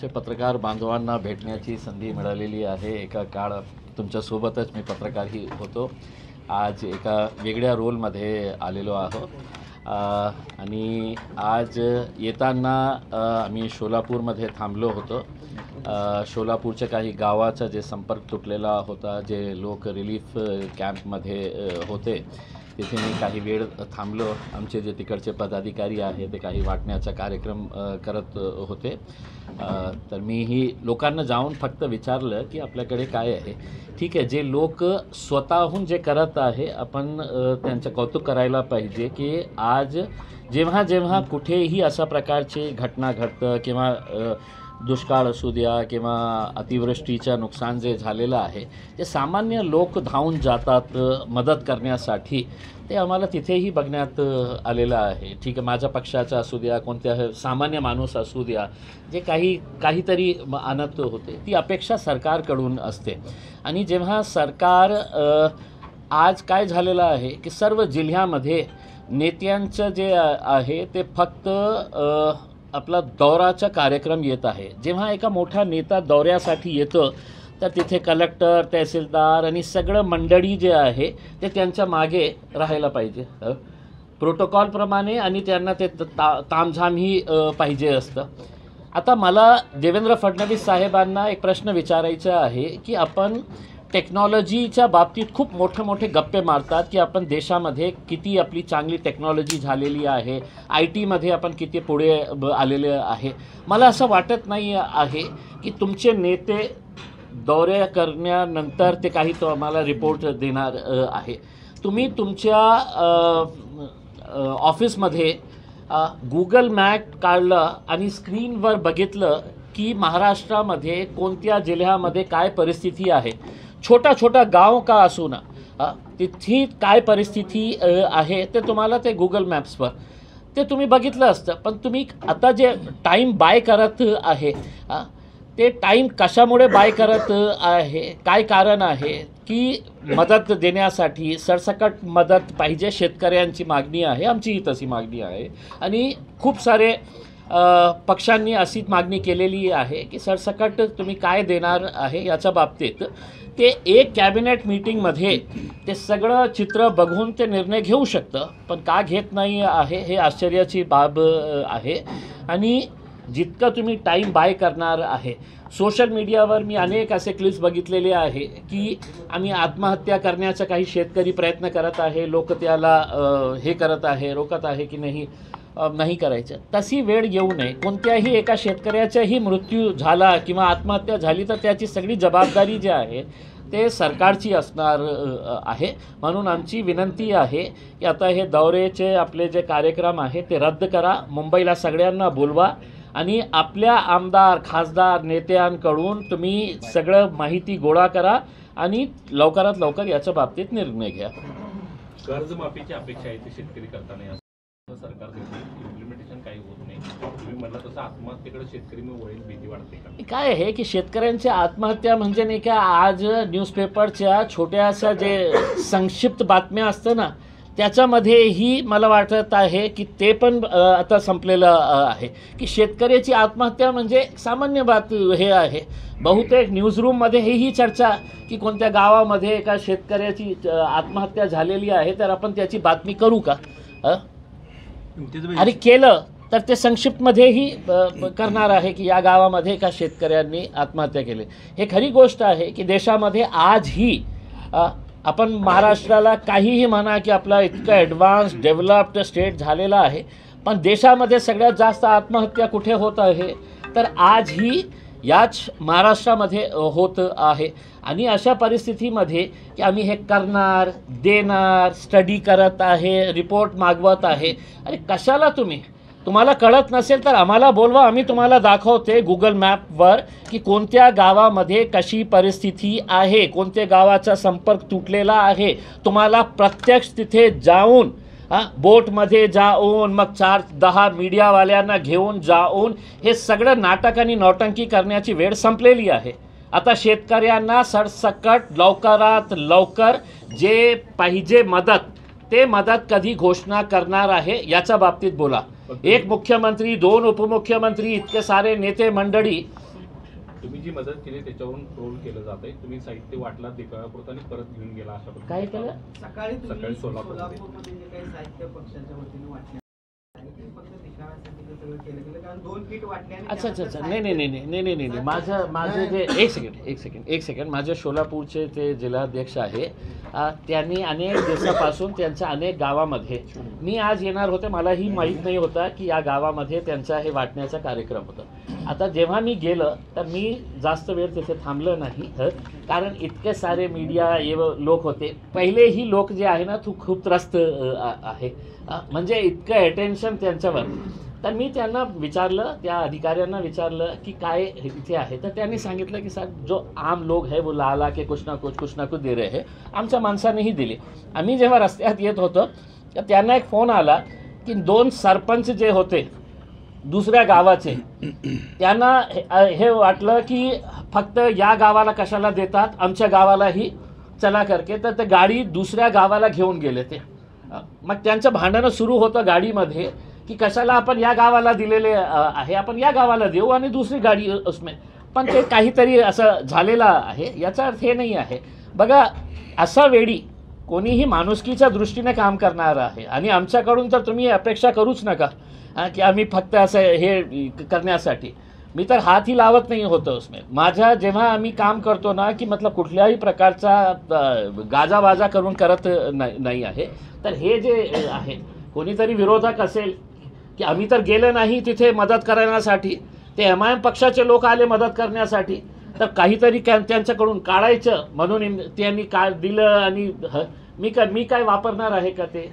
पत्रकार बांधवांना भेटण्याची संधी मिळालेली आहे। एका काळ तुमच्यासोबतच मी पत्रकारही होतो। आज एका वेगळ्या रोलमध्ये आलेलो आहोत आणि आज येताना आम्ही सोलापूरमध्ये थांबलो होतो। सोलापूरच्या काही गावाचा जे संपर्क तुटलेला होता, जे लोक रिलीफ कॅम्पमध्ये होते, तिथे मी काही वेळ थांबलो। आमचे जे तिकडचे पदाधिकारी आहेत ते काही वाटण्याचा कार्यक्रम करत होते। तर मीही लोकांना जाऊन फक्त विचारलं की आपल्याकडे काय आहे। ठीक आहे, जे लोक स्वतःहून जे करत आहे आपण त्यांचं कौतुक करायला पाहिजे की आज जेव्हा जेव्हा कुठेही अशा प्रकारची घटना घडतं किंवा दुष्काळ असू द्या किंवा अतिवृष्टीचं नुकसान जे झालेलं आहे, ते सामान्य लोक धावून जातात मदत करण्यासाठी। ते आम्हाला तिथेही बघण्यात आलेलं आहे। ठीक आहे, माझ्या पक्षाचा असू द्या, कोणत्या सामान्य माणूस असू द्या, जे काहीतरी आणत होते, ती अपेक्षा सरकारकडून असते। आणि जेव्हा सरकार आज काय झालेलं आहे की सर्व जिल्ह्यामध्ये नेत्यांचं जे आहे ते फक्त आपला दौराचा कार्यक्रम येत आहे। जेव्हा एका मोठा नेता दौऱ्यासाठी येतो तर तिथे कलेक्टर, तहसीलदार आणि सगळं मंडळी जे आहे ते त्यांच्या मागे राहायला पाहिजे प्रोटोकॉलप्रमाणे, आणि त्यांना ते तामझामही पाहिजे असतं। आता मला देवेंद्र फडणवीस साहेबांना एक प्रश्न विचारायचा आहे की आपण टेक्नॉलॉजीच्या बाबतीत खूप मोठे गप्पे मारतात की आपण देशामध्ये किती आपली चांगली टेक्नॉलॉजी झालेली आहे, IT मध्ये आपण किती पुढे आलेले आहे। मला असं वाटत नाही आहे की तुमचे नेते दौरे करण्यानंतर ते काही तो आम्हाला रिपोर्ट देणार आहे। तुम्ही तुमच्या ऑफिसमध्ये गूगल मॅप काढलं आणि स्क्रीनवर बघितलं की महाराष्ट्रामध्ये कोणत्या जिल्ह्यामध्ये काय परिस्थिती आहे, छोटा गाव का असू ना, तिथे काय परिस्थिती आहे ते तुम्हाला ते गूगल मॅप्सवर ते तुम्ही बघितलं असतं। पण तुम्ही आता जे टाईम बाय करत आहे, ते टाईम कशामुळे बाय करत आहे, काय कारण आहे की मदत देण्यासाठी सरसकट मदत पाहिजे, शेतकऱ्यांची मागणी आहे, आमचीही तशी मागणी आहे आणि खूप सारे पक्षांनी अशी मागणी केलेली आहे की सरसकट तुम्ही काय देणार आहे याच्या बाबतीत ते एक कॅबिनेट मीटिंगमध्ये ते सगळं चित्र बघून ते निर्णय घेऊ शकतं। पण का घेत नाही आहे हे आश्चर्याची बाब आहे। आणि जितकं तुम्ही टाईम बाय करणार आहे, सोशल मीडियावर मी अनेक असे क्लिप्स बघितलेले आहे की आम्ही आत्महत्या करण्याचा काही शेतकरी प्रयत्न करत आहे, लोक त्याला हे करत आहे, रोखत आहे की नाही करायचं। तशी वेळ येऊ नये। कोणत्याही एका शेतकऱ्याचाही मृत्यू झाला किंवा आत्महत्या झाली तर त्याची सगळी जबाबदारी जी आहे ते सरकारची असणार आहे। म्हणून आमची विनंती आहे की आता हे दौऱ्याचे आपले जे कार्यक्रम आहे ते रद्द करा, मुंबईला सगळ्यांना बोलवा आणि आपल्या आमदार, खासदार, नेत्यांकडून तुम्ही सगळं माहिती गोळा करा आणि लवकरात लवकर याच्या बाबतीत निर्णय घ्या। कर्जमाफीची अपेक्षा आहे शेतकरी करताना सरकार इम्प्लिमेंटेशन काही होत नाही, तुम्ही म्हटलं तसं आत्महत्येकडे शेतकरी मग वळील भीती वाटते का? काय आहे की शेतकऱ्यांची आत्महत्या म्हणजे नाही का, आज न्यूजपेपरच्या छोट्याशा जे संक्षिप्त बातम्या असतं ना, त्याच्यामध्येही मला वाटत आहे की ते पण आता संपलेलं आहे की शेतकऱ्याची आत्महत्या म्हणजे सामान्य बात हे आहे। बहुतेक न्यूजरूममध्ये ही चर्चा की कोणत्या गावामध्ये एका शेतकऱ्याची आत्महत्या झालेली आहे तर आपण त्याची बातमी करू का? आणि केलं तर ते संक्षिप्तमध्येही करणार आहे की या गावामध्ये एका शेतकऱ्यांनी आत्महत्या केली। हे खरी गोष्ट आहे की देशामध्ये आजही आपण महाराष्ट्राला काहीही म्हणा की आपला इतकं ॲडव्हान्स डेव्हलप्ड स्टेट झालेला आहे, पण देशामध्ये सगळ्यात जास्त आत्महत्या कुठे होत आहे तर आजही याच महाराष्ट्रामध्ये होत आहे। आणि अशा परिस्थितीमध्ये की आम्ही हे करणार, देणार, स्टडी करत आहे, रिपोर्ट मागवत आहे, अरे कशाला तुम्हाला कळत नसेल तर आम्हाला बोलवा, आम्ही तुम्हाला दाखवते गूगल मॅपवर की कोणत्या गावामध्ये कशी परिस्थिती आहे, कोणत्या गावाचा संपर्क तुटलेला आहे। तुम्हाला प्रत्यक्ष तिथे जाऊन बोटमध्ये जाऊन मग 4-10 मीडियावाल्यांना घेऊन जाऊन हे सगळं नाटक आणि नौटंकी करण्याची वेळ संपलेली आहे। आता शेतकऱ्यांना सरसकट लवकरात लवकर जे पाहिजे मदत कधी घोषणा करणार आहे याच्या बाबतीत बोला। एक मुख्यमंत्री, 2 उपमुख्यमंत्री, इतके सारे नेते मंडळी तुम्ही जी मदत केली त्याच्यावरून ट्रोल केलं जात आहे. तुम्ही साहित्य वाटला देखाव्यापुरतं आणि परत घेऊन गेला अशा पद्धतीने काय केलं? सकाळी सोलापूरमध्ये जे काही साहित्य पक्षाच्या वतीने वाटले ते फक्त देखाव्यासाठी ते सगळं केलं गेलं, कारण 2 किट वाटले आणि अच्छा अच्छा अच्छा त्यानंतर नाही माझे जे एक सेकंड माझे सोलापूरचे ते जिल्हाध्यक्ष आहे, त्यांनी अनेक दिवसापासून त्यांच्या अनेक गावामध्ये, मी आज येणार होते, मलाही माहीत नाही होता की या गावामध्ये त्यांचा हे वाटण्याचा कार्यक्रम होता. आता जेव्हा मी गेलं तर मी जास्त वेळ तिथे थांबलं नाही, कारण इतके सारे मीडिया लोक होते. पहिलेही लोक जे आहे ना खूप त्रस्त आहे, म्हणजे इतकं अटेन्शन त्यांच्यावर. तर मी त्यांना विचारलं, त्या अधिकाऱ्यांना विचारलं की काय इथे आहे. तर त्यांनी सांगितलं की सर जो आम लोग है वो ला के कुछ ना कुछ दे रहे हैं. आमच्या माणसानेही दिले. आम्ही जेव्हा रस्त्यात येत होतो तर त्यांना एक फोन आला की 2 सरपंच जे होते दुसऱ्या गावाचे, त्यांना हे वाटलं की फक्त या गावाला कशाला देतात, आमच्या गावालाही चला करके. तर ते गाडी दुसऱ्या गावाला घेऊन गेले ते. मग त्यांचं भांडणं सुरू होतं गाडीमध्ये की कशाला आपण या गावाला दिलेले आहे, आपण या गावाला देऊ आणि दुसरी गाडी उसमें. पण ते काहीतरी असं झालेलं आहे. याचा अर्थ हे नाही आहे. बघा, असा वेळी कोणीही माणुसकीच्या दृष्टीने काम करणार आहे आणि आमच्याकडून तर तुम्ही अपेक्षा करूच नका की आम्ही फक्त असं हे करण्यासाठी. मी तर हातही लावत नाही होतं उसमें. माझ्या जेव्हा आम्ही काम करतो ना की मतलब कुठल्याही प्रकारचा गाजावाजा करून करत नाही आहे. तर हे जे आहे, कोणीतरी विरोधक असेल की आम्ही तर गेले नाही तिथे मदत करण्यासाठी, ते MIM पक्षाचे लोक आले मदत करण्यासाठी, तर काहीतरी त्यांच्याकडून काढायचं म्हणून त्यांनी काय दिलं. आणि मी काय वापरणार आहे का ते?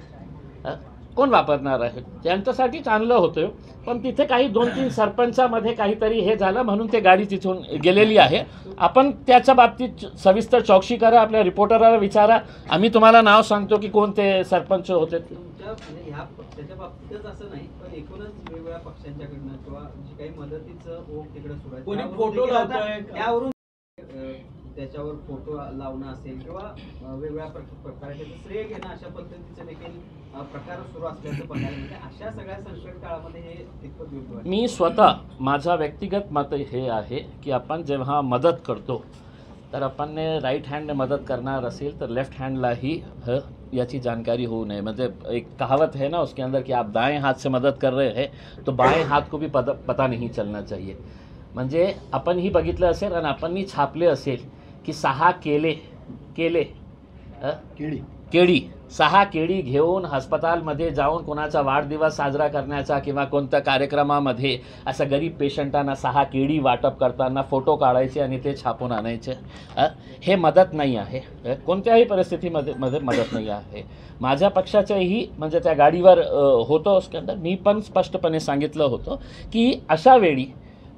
कोण वापरणार आहे? त्यांच्यासाठीच आणलं होतं. पण तिथे काही 2-3 सरपंचामध्ये काहीतरी हे झालं म्हणून ते गाडी तिथून गेलेली आहे. आपण त्याच्या बाबतीत सविस्तर चौकशी करा, आपल्या रिपोर्टरला विचारा. आम्ही तुम्हाला नाव सांगतो की कोणते सरपंच होते. तुमच्या म्हणजे ह्या पक्षाच्या बाबतीतच असं नाही, पण एकूणच वेगवेगळ्या पक्षांच्याकडनं किंवा जी काही मदतीचं ओघ तिकडे सुरू आहे कोणी त्यावरून फोटो देखील आता लावतंय. त्यावरून त्याच्यावर फोटो लावणं असेल किंवा वेगवेगळ्या प्रकारे त्याचं श्रेय घेणं अशा पद्धतीचे देखील प्रकार सुरू असल्याचं बघायला मिळते. अशा सगळ्या संकट काळामध्ये हे कितपत योग्य आहे? मी स्वतः माझा व्यक्तिगत मत हे आहे की आपण जेव्हा मदत करतो तर आपण राईट हँडने मदत करणार असेल तर लेफ्ट हँडलाही याची जानकारी होऊ नये. म्हणजे एक कहावत है ना उसके अंदर कि आप दाएं हाथ से मदत कर रहे हैं तो बाएं हाथ को भी पता नहीं चलना चाहिए. म्हणजे आपणही बघितलं असेल आणि आपणही छापले असेल की 6 केळी 6 केळी घेऊन हस्पतालमध्ये जाऊन कोणाचा वाढदिवस साजरा करण्याचा किंवा कोणत्या कार्यक्रमामध्ये असं गरीब पेशंटांना 6 केळी वाटप करताना फोटो काढायचे आणि ते छापून आणायचे. हे मदत नाही आहे. कोणत्याही परिस्थितीमध्ये मदत नाही आहे. माझ्या पक्षाच्याही म्हणजे त्या गाडीवर होतं उसके अंदर मी पण स्पष्टपणे सांगितलं होतं की अशा वेळी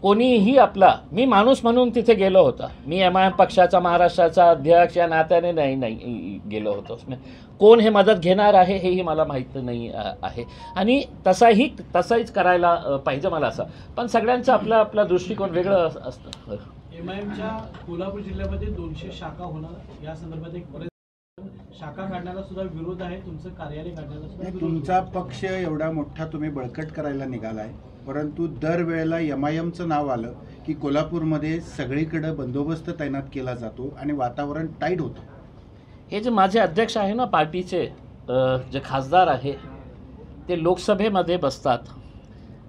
कोणीही आपला, मी माणूस म्हणून तिथे गेलो होता. मी MIM पक्षाचा महाराष्ट्राचा अध्यक्ष या नात्याने नाही गेलो होतो. कोण हे मदत घेणार आहे हेही मला माहीत नाही आहे. आणि तसाहीच करायला पाहिजे मला असं. पण सगळ्यांचं आपला दृष्टिकोन वेगळं असतं. MIMच्या कोल्हापूर जिल्ह्यामध्ये 200 शाखा होणार, या संदर्भात एक शाखा काढण्याला सुद्धा विरोध आहे. तुमचं कार्यालय काढण्याला सुद्धा विरोध. तुमचा पक्ष एवढा मोठा तुम्ही बळकट करायला निघालाय, परंतु दरवेळेला MIMचं नाव आलं की कोल्हापूरमध्ये सगळीकडे बंदोबस्त तैनात केला जातो आणि वातावरण टाईट होतं. हे जे माझे अध्यक्ष आहे ना पार्टीचे, जे खासदार आहे ते लोकसभेमध्ये बसतात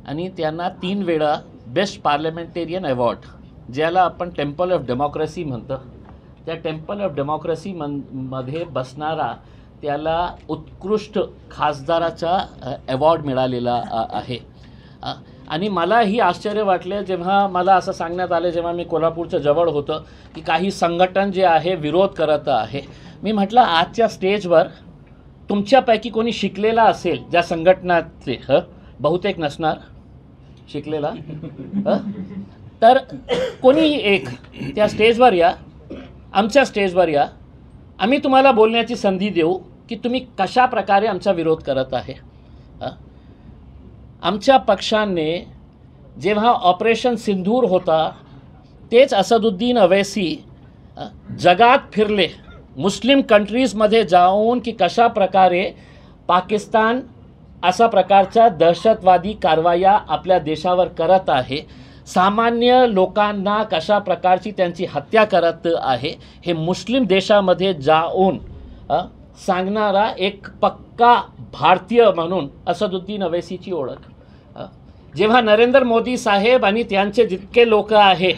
आणि त्यांना 3 वेळा बेस्ट पार्लमेंटेरियन अवॉर्ड, ज्याला आपण टेम्पल ऑफ डेमोक्रेसी म्हणतो, त्या टेम्पल ऑफ डेमोक्रेसी मध्ये बसणारा त्याला उत्कृष्ट खासदाराचा अवॉर्ड मिळालेला आहे. आणि मलाही आश्चर्य वाटले जेव्हा मला असं सांगण्यात आलं, जेव्हा मी कोल्हापूरच्या जवळ होतं की काही संघटन जे आहे विरोध करत आहे. मी म्हटलं आजच्या स्टेजवर तुमच्यापैकी कोणी शिकलेला असेल ज्या संघटनातले, बहुतेक नसणार शिकलेला, तर कोणीही एक त्या स्टेजवर या, आमच्या स्टेजवर या, आम्ही तुम्हाला बोलण्याची संधी देऊ की तुम्ही कशा प्रकारे आमचा विरोध करत आहे. आमच्या पक्षाने जेव्हा ऑपरेशन सिंदूर होता तेच असदुद्दीन अवैसी जगात फिरले, मुस्लिम कंट्रीजमध्ये जाऊन की कशा प्रकारे पाकिस्तान अशा प्रकारच्या दहशतवादी कारवाया आपल्या देशावर करत आहे. सामान्य लोकांना कशा प्रकारची त्यांची हत्या करत आहे हे मुस्लिम देशामध्ये जाऊन सांगणारा एक पक्का भारतीय म्हणून असदुद्दीन अवैसीची ओळख। जेव्हा नरेंद्र मोदी साहेब आणि त्यांचे जितके लोक आहे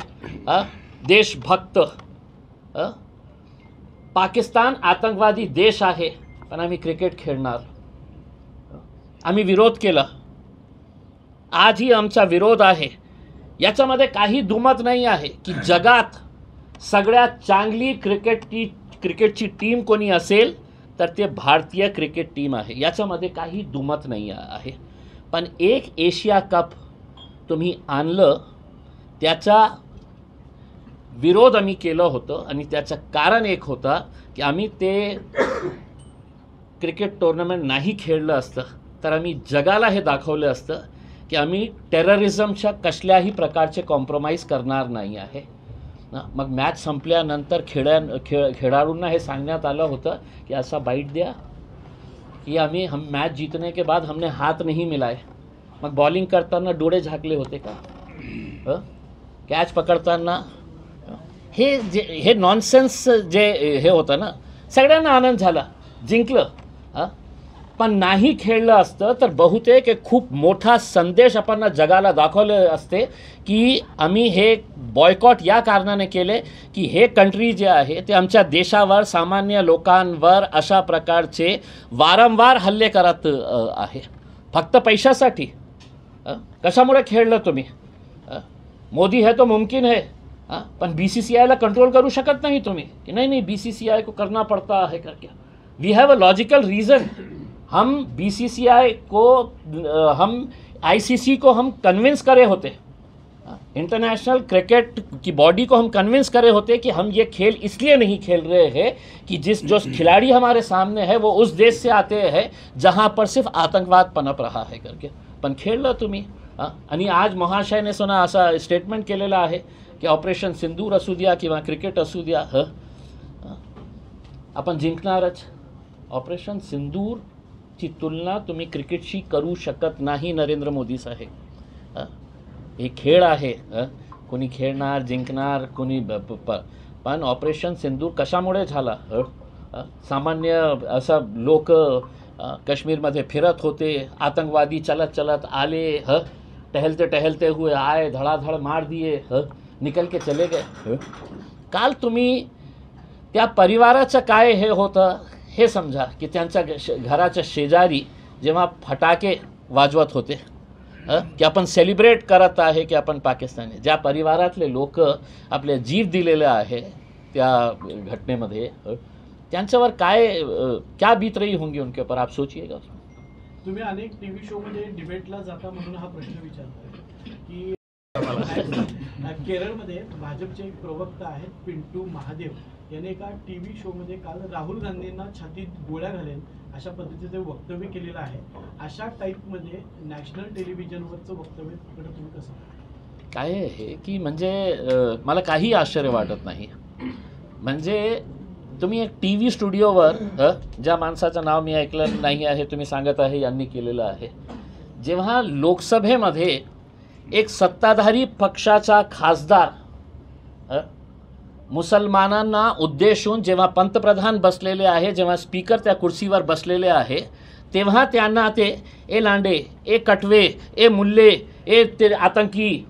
देशभक्त, पाकिस्तान आतंकवादी देश आहे पण आम्ही क्रिकेट खेळणार, आम्ही विरोध केला, आजही आमचा विरोध आहे, याच्यामध्ये काही दुमत नाही आहे की जगात सगळ्यात चांगली क्रिकेटची टीम कोणी असेल तर ते भारतीय क्रिकेट टीम आहे, याच्यामध्ये काही दुमत नाही आहे। पण एक एशिया कप तुम्ही आणलं, त्याचा विरोध आम्ही केलं होतं आणि त्याचं कारण एक होता की आम्ही ते क्रिकेट टुर्नामेंट नाही खेळलं असतं तर आम्ही जगाला हे दाखवलं असतं की आम्ही टेररिझमच्या कसल्याही प्रकारचे कॉम्प्रोमाइज करणार नाही आहे। मग मॅच संपल्यानंतर खेळाडूंना हे सांगण्यात आलं होतं कि ऐसा बाइट दिया कि हम मैच जीतने के बाद हमने हाथ नहीं मिलाए, मग बॉलिंग करताना डोळे झाकले होते का, कॅच पकडताना हे नॉनसेन्स जे हे होतं ना, सगळ्यांना आनंद झाला, जिंकलं, पण नाही खेळलं असतं तर बहुतेक एक खूप मोठा संदेश आपण जगाला दाखवले असते की आम्ही हे बॉयकॉट या कारणाने केले की हे कंट्री जे आहे ते आमच्या देशावर, सामान्य लोकांवर अशा प्रकारचे वारंवार हल्ले करत आहे फक्त पैशासाठी। कशामुळे खेळलं तुम्ही? मोदी है तो मुमकिन है, पण BCCI कंट्रोल करू शकत नाही तुम्ही कि नहीं BCCI को करना पड़ता है करके। We have a logical reason. हम BCCI को, हम ICC को हम कन्विंस करे होते, इंटरनेशनल क्रिकेट की बॉडी को हम कन्विंस करे होते कि हम ये खेल इसलिए नहीं खेल रहे हैं कि जो खिलाड़ी हमारे सामने है वो उस देश से आते हैं जहाँ पर सिर्फ आतंकवाद पनप रहा है करके, पण खेळलं तुम्ही। आणि आज महाशयने सुना असा स्टेटमेंट केलेला आहे की ऑपरेशन सिंदूर असू द्या किंवा क्रिकेट असू द्या, आपण जिंकणारच। ऑपरेशन सिंदूरची तुलना तुम्ही क्रिकेटशी करू शकत नाही नरेंद्र मोदी साहेब। हे खेळ आहे, कोणी खेळणार, जिंकणार, कोणी पण ऑपरेशन सिंदूर कशामुळे झाला? सामान्य असं लोक काश्मीरमध्ये फिरत होते, आतंकवादी चलत चलत आले, टहलते टहलते हुए आए, धड़ाधड़ मार दिए, निकल के चले गए। काल तुम्ही त्या परिवाराचं काय हे होतं हे समजा की त्यांच्या घराच्या शेजारी जेव्हा फटाके वाजवत होते की आपण सेलिब्रेट करत आहे की आपण पाकिस्तानी, ज्या परिवारातले लोक आपले जीव दिलेले आहे त्या घटनेमध्ये, त्यांच्यावर क्या बीत रही होंगी उनके ऊपर, आप सोचिएगा। तुम्ही अनेक टीव्ही शो मध्ये डिबेटला जाता म्हणून हा प्रश्न विचारतो की केरळमध्ये भाजपचे एक प्रवक्ता आहेत पिंटू महादेव यांनी एका टीव्ही शो मध्ये काल राहुल गांधींना छातीत गोळ्या घालेल अशा पद्धतीचे वक्तव्य केलेलं आहे। अशा टाईपमध्ये नॅशनल टेलिव्हिजनवरचं वक्तव्य तुम्ही कसं काय आहे की म्हणजे मला काही आश्चर्य वाटत नाही। म्हणजे तुम्ही एक टीव्ही स्टुडिओवर, ज्या माणसाचं नाव मी ऐकलं नाही आहे तुम्ही सांगत आहे यांनी केलेलं आहे, जेव्हा लोकसभेमध्ये एक सत्ताधारी पक्षाचा खासदार मुसलमानांना उद्देशून जेव्हा पंतप्रधान बसलेले आहे, जेव्हा स्पीकर त्या कुर्सीवर बसलेले आहे, तेव्हा त्यांना ते ए लांडे, ए कटवे, ए मुल्ले, ए ते आतंकी,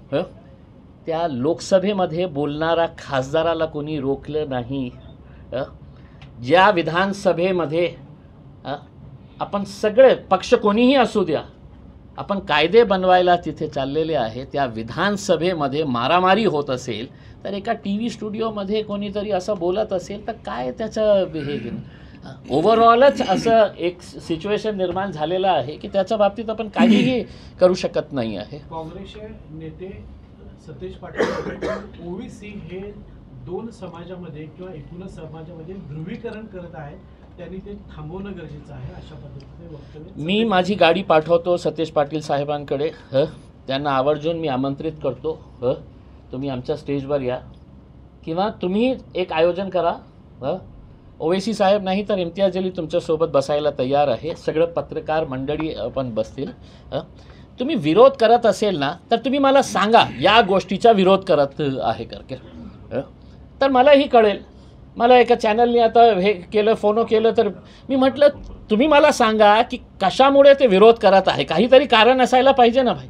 त्या लोकसभेमध्ये बोलणारा खासदाराला कोणी रोखलं नाही। ज्या विधानसभेमध्ये आपण सगळे पक्ष कोणीही असू द्या, आपण कायदे बनवायला तिथे चाललेले आहे, त्या विधानसभेमध्ये मारामारी होत असेल तर एका टीव्ही स्टुडिओमध्ये कोणीतरी असं बोलत असेल तर काय त्याचं हे ओव्हरऑलच असं एक सिच्युएशन निर्माण झालेलं आहे की त्याच्या बाबतीत आपण काहीही करू शकत नाही आहे। काँग्रेसचे नेते सतेज पाटील ओबीसी हे दोन समाजामध्ये किंवा एकूणच समाजामध्ये ध्रुवीकरण करत आहेत, त्यांनी ते थांबवणं गरजेचं आहे अशा पद्धतीचे वक्तव्य। मी माझी गाडी पाठवतो सतेज पाटील साहेबांकडे, त्यांना आवर्जून मी आमंत्रित करतो, तुम्ही आमच्या स्टेजवर या किंवा तुम्ही एक आयोजन करा। ओवैसी साहेब नाही तर इम्तियाज अली तुमच्यासोबत बसायला तयार आहे, सगळं पत्रकार मंडळी पण बसतील। तुम्ही विरोध करत असेल ना तर तुम्ही मला सांगा या गोष्टीचा विरोध करत आहे करके तर मलाही कळेल. मला एका चॅनलने आता हे केलं फोनो केलं तर मी म्हटलं तुम्ही मला सांगा की कशामुळे ते विरोध करत आहे. काहीतरी कारण असायला पाहिजे ना भाई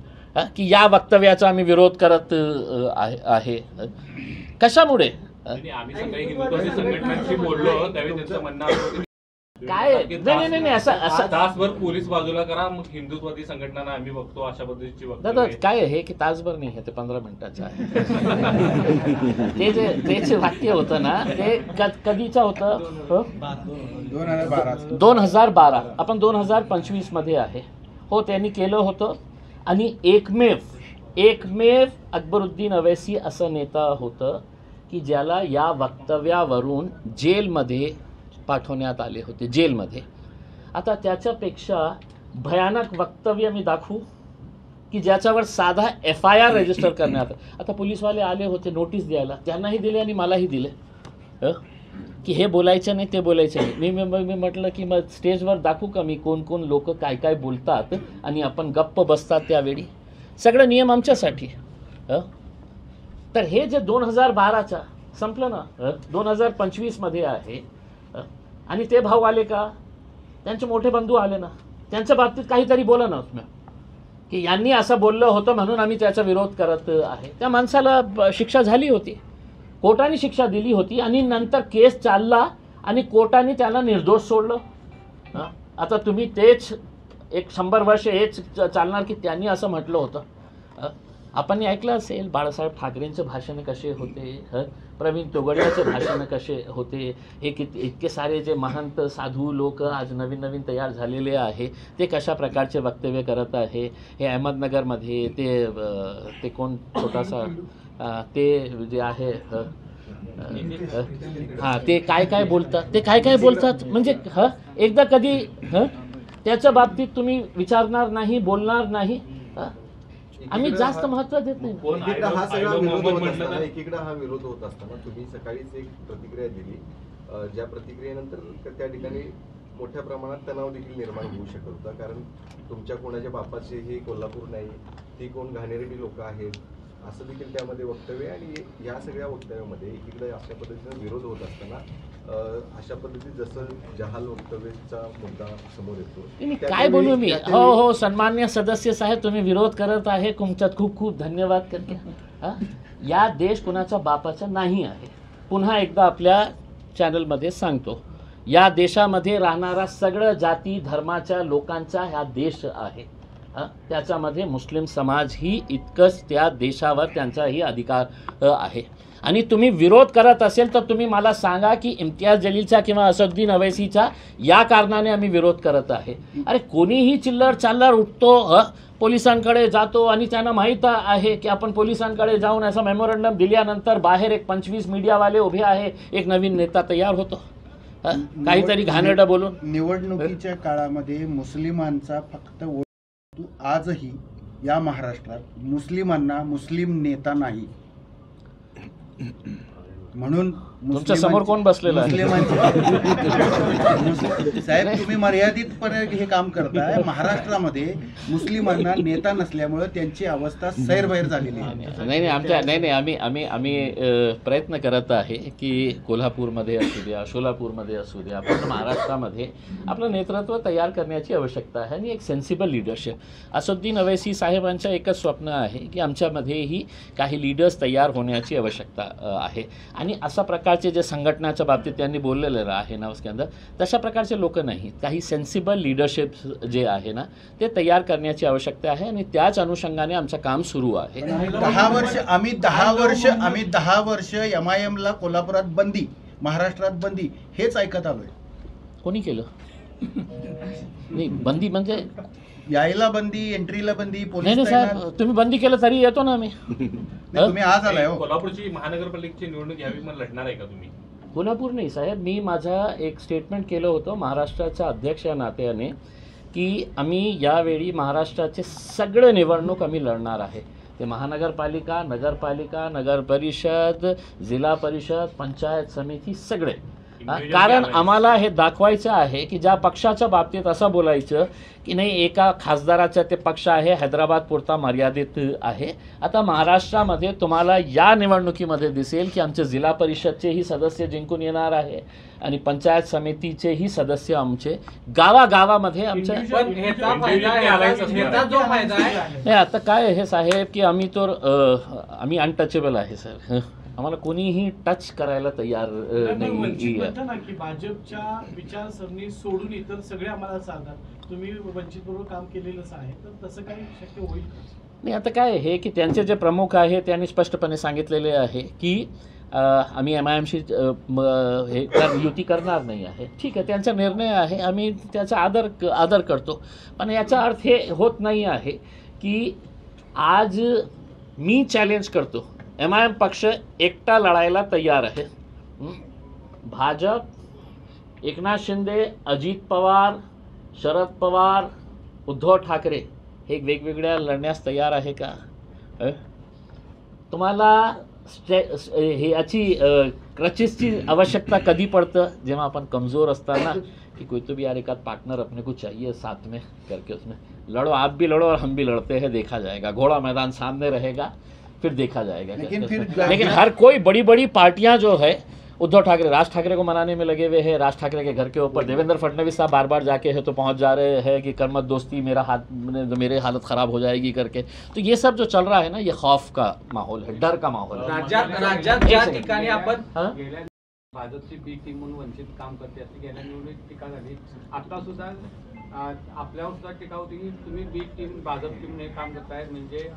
की या वक्तव्याचा आम्ही विरोध करत आहे कशामुळे. आम्ही सकाळी हिंदुत्वादी संघटनांशी बोललो त्यावेळी त्यांचं म्हणणं असं काय नाही असं तासभर पोलीस बाजूला करा मग हिंदुत्वादी संघटनांना आम्ही बघतो अशा पद्धतीची दादा काय आहे की तासभर नाही आहे ते 15 मिनिटाचं आहे. ते जे वाक्य होतं ना ते कधीचं होतं 2012 आपण 2025 मध्ये आहे. हो त्यांनी केलं होतं आणि एकमेव अकबरुद्दीन अवैसी असं नेता होतं की ज्याला या वक्तव्यावरून जेलमध्ये पाठवण्यात आले होते जेलमध्ये. आता त्याच्यापेक्षा भयानक वक्तव्य मी दाखवू की ज्याच्यावर साधा FIR रजिस्टर करण्यात. आता पोलीसवाले आले होते नोटीस द्यायला त्यांनाही दिले आणि मलाही दिले की हे बोलायचं नाही ते बोलायचं नाही. मी म्हटलं की मग स्टेजवर दाखवू का मी कोण कोण लोक काय काय बोलतात आणि आपण गप्प बसतात त्यावेळी. सगळं नियम आमच्यासाठी. तर हे जे 2012चा संपलं ना 2025 मध्ये आहे आणि ते भाऊ आले का त्यांचे मोठे बंधू आले ना त्यांच्या बाबतीत काहीतरी बोला ना तुम्ही की यांनी असं बोललं होतं म्हणून आम्ही त्याचा विरोध करत आहे. त्या माणसाला शिक्षा झाली होती कोर्टाने शिक्षा दिली होती आणि नंतर केस चालला आणि कोर्टाने त्याला निर्दोष सोडलं. आता तुम्ही तेच 100 वर्ष हेच चालणार की त्यांनी असं म्हटलं होतं. आपण ऐकलं असेल बाळासाहेब ठाकरेंचे भाषण कसे होते प्रवीण तोगडियाचे भाषण कसे होते. हे इतके सारे जे महंत साधू लोक आज नवीन तयार झालेले आहे ते कशा प्रकारचे वक्तव्य करत आहे. हे अहमदनगरमध्ये ते कोण छोटासा ते जे आहे हां ते काय बोलतात म्हणजे एकदा कधी त्याच्या बाबतीत तुम्ही विचारणार नाही बोलणार नाही. आम्ही जास्त महत्त्व देत नाही. एकीकडे हा सगळा विरोध होत असताना एकीकडे हा विरोध होत असताना तुम्ही सकाळीच एक प्रतिक्रिया दिली ज्या प्रतिक्रियेनंतर त्या ठिकाणी मोठ्या प्रमाणात तणाव देखील निर्माण होऊ शकत होता. कारण तुमच्या कोणाच्या बापाचे हे कोल्हापूर नाही ती कोण घाणेरडी लोक आहेत असं देखील त्यामध्ये वक्तव्य. आणि या सगळ्या वक्तव्यामध्ये एकीकडे अशा पद्धतीने विरोध होत असताना अशा पद्धतीत जसं जहाल वक्तव्याचा मुद्दा समोर येतो. काय बोलू मी. हो सन्मान्य सदस्य साहेब तुम्ही विरोध करत आहे तुमच्यात खूप खूप धन्यवाद करते. या देश कुणाच्या बापाचा नाही आहे. पुन्हा एकदा आपल्या चॅनलमध्ये सांगतो या देशामध्ये राहणारा सगळं जाती धर्माच्या लोकांचा हा देश आहे. त्याच्यामध्ये मुस्लिम समाजही इतकंच त्या देशावर त्यांचाही अधिकार आहे. आणि तुम्ही विरोध करत असेल तर तुम्ही मला सांगा की इम्तियाज जलीलचा किंवा असदुद्दीन अवैसीचा या कारणाने आम्ही विरोध करत आहे. अरे कोणीही चिल्लर चाल्लर उठतो पोलिसांकडे जातो आणि त्यांना माहीत आहे की आपण पोलिसांकडे जाऊन असं मेमोरंडम दिल्यानंतर बाहेर एक 25 मीडियावाले उभे आहे एक नवीन नेता तयार होतो काहीतरी घाणेरडं बोलून. निवडणुकीच्या काळामध्ये मुस्लिमांचा फक्त आजही या महाराष्ट्रात मुस्लिमांना मुस्लिम नेता नाही म्हणून तुमच्या समोर कोण बसलेला आहे साहेब तुम्ही मर्यादितपणे हे काम करताय. महाराष्ट्रामध्ये मुस्लिमांना नेता नसल्यामुळे त्यांची अवस्था सैरभैर झालेली आहे. नाही आम्ही प्रयत्न करत आहे की कोल्हापूरमध्ये असू द्या सोलापूरमध्ये असू द्या पण महाराष्ट्रामध्ये आपलं नेतृत्व तयार करण्याची आवश्यकता आहे आणि एक सेन्सिबल लिडरशिप. असदुद्दीन अवैसी साहेबांचं एकच स्वप्न आहे की आमच्यामध्येही काही लीडर्स तयार होण्याची आवश्यकता आहे आणि अशा प्रकारचे जे संघटनाच्या बाबतीत त्यांनी बोललेलं आहे ना उसके अंदर तशा प्रकारचे लोक नाहीत. काही सेन्सिबल लिडरशिप जे आहे ना ते तयार करण्याची आवश्यकता आहे आणि त्याच अनुषंगाने आमचं काम सुरू आहे. 10 वर्ष MIMला कोल्हापुरात बंदी महाराष्ट्रात बंदी हेच ऐकत आलोय. कोणी केलं नाही बंदी म्हणजे यायला बंदी एंट्रीला बंदी नाही साहेब तुम्ही बंदी केलं तरी येतो ना आम्ही. तुम्ही आज आलाय हो. कोल्हापूरची महानगरपालिकेची निवडणूक यावी मग लढणार आहे का तुम्ही. कोल्हापूर नाही साहेब मी माझा एक स्टेटमेंट केलं होतं महाराष्ट्राच्या अध्यक्ष या नात्याने की आम्ही यावेळी महाराष्ट्राचे सगळे निवडणूक आम्ही लढणार आहे. ते महानगरपालिका नगरपालिका नगर परिषद जिल्हा परिषद पंचायत समिती सगळे कारण आम्हाला हे दाखवायचं आहे की ज्या पक्षाच्या बाबतीत असं बोलायचं की नाही एका खासदाराचा ते पक्ष आहे हैदराबाद पुरता मर्यादित आहे. आता महाराष्ट्रामध्ये तुम्हाला या निवडणुकीमध्ये दिसेल की आमचे जिल्हा परिषदचेही सदस्य जिंकून येणार आहे आणि पंचायत समितीचेही सदस्य आमचे गावागावामध्ये आमच्या पण ह्याचा जो फायदा आहे नाही. आता काय आहे साहेब की आम्ही अनटचेबल आहे सर. आम्हाला कोणीही टच करायला तयार वंचित नाही. म्हणता ना की भाजपच्या विचारसरणी सोडून इतर सगळे आम्हाला सांगतात, तुम्ही वंचित बरोबर काम केलेलंच आहे, तर तसं काही शक्य होईल का? नाही. आता काय आहे की त्यांचे जे प्रमुख आहे त्यांनी स्पष्टपणे सांगितलेले आहे की आम्ही MIMशी युती करणार नाही आहे. ठीक आहे, त्यांचा निर्णय आहे, आम्ही त्याचा आदर करतो. पण याचा अर्थ हे होत नाही आहे की आज मी चॅलेंज करतो, MIM पक्ष एकटा लढायला तयार आहे. भाजप, एकनाथ शिंदे, अजित पवार, शरद पवार, उद्धव ठाकरे हे वेगवेगळ्या लढण्यास तयार आहे का? तुम्हाला हे याची क्रचेसची आवश्यकता कधी पड़तं? जेव्हा आपण कमज़ोर असताना कि कोई तो भी यार एक आध पार्टनर अपने को चाहिए साथ में करके, उसमें लड़ो, आप भी लड़ो और हम भी लड़ते हैं, देखा जाएगा. घोड़ा मैदान सामने रहेगा, फिर देखा जाएगा. लेकिन हर कोई बड़ी बड़ी पार्टियां जो है, उद्धव ठाकरे राज ठाकरे को मनाने में लगे हुए हैं. राज ठाकरे के घर के ऊपर देवेंद्र फडणवीस साहब बार बार जाके है तो पहुंच जा रहे हैं कि कर मत दोस्ती, मेरे हालत ख़राब हो जाएगी करके. तो ये सब जो चल रहा है ना, ये खौफ का माहौल है, डर का माहौल है. राज्यात ज्या ठिकाणी आपण हाँ? भाजपची बी टीम म्हणून वंचित काम करते असते, गेल्या निवडणुकीत टीका झाली. आता सुद्धा आपल्यावर सुद्धा टीका होती की तुम्ही बी टीम भाजप टीमने काम करताय, म्हणजे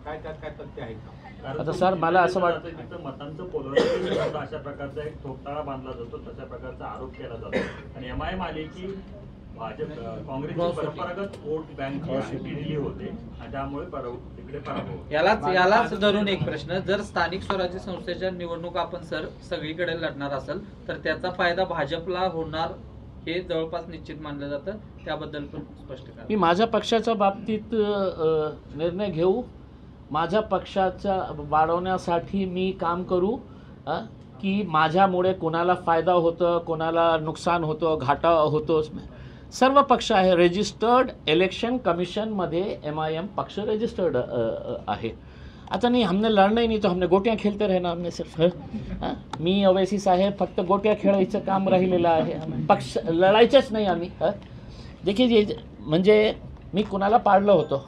काय त्यात काय तथ्य आहे का? आता सर मला असं वाटतं तिथं मतांचं पोलरायझेशन अशा प्रकारचा एक ठोकताळा बांधला जातो, तशा प्रकारचा आरोप केला जातो. आणि MIM आले की भाजप काँग्रेसची परंपरागत वोट बँक दिली होते आणि त्यामुळे तिकडे पराभव. यालाच धरून एक प्रश्न, जर स्थानिक स्वराज्य संस्थेच्या निवडणूक आपण सगळीकडे लढणार असेल तर त्याचा फायदा भाजपला होणार हे जवळपास निश्चित मानलं जातं, त्याबद्दल पण स्पष्ट करा. मी माझ्या पक्षाच्या बाबतीत निर्णय घेऊ, माझ्या पक्षाच्या वाढवण्यासाठी मी काम करू की माझ्यामुळे कोणाला फायदा होतं, कोणाला नुकसान होतं, घाटा होतो. सर्व पक्ष आहे रजिस्टर्ड, इलेक्शन कमिशनमध्ये MIM पक्ष रजिस्टर्ड आहे. आता नहीं हमने लड़ना ही नहीं तो हमने गोट्या खेळते रहना, हमने सिर्फ मी ओवैसी साहेब फक्त गोट्या खेळायचं काम राहिलेलं आहे, पक्ष लढायचंच नाही आम्ही. देखीए म्हणजे मी कुणाला पाडलं होतं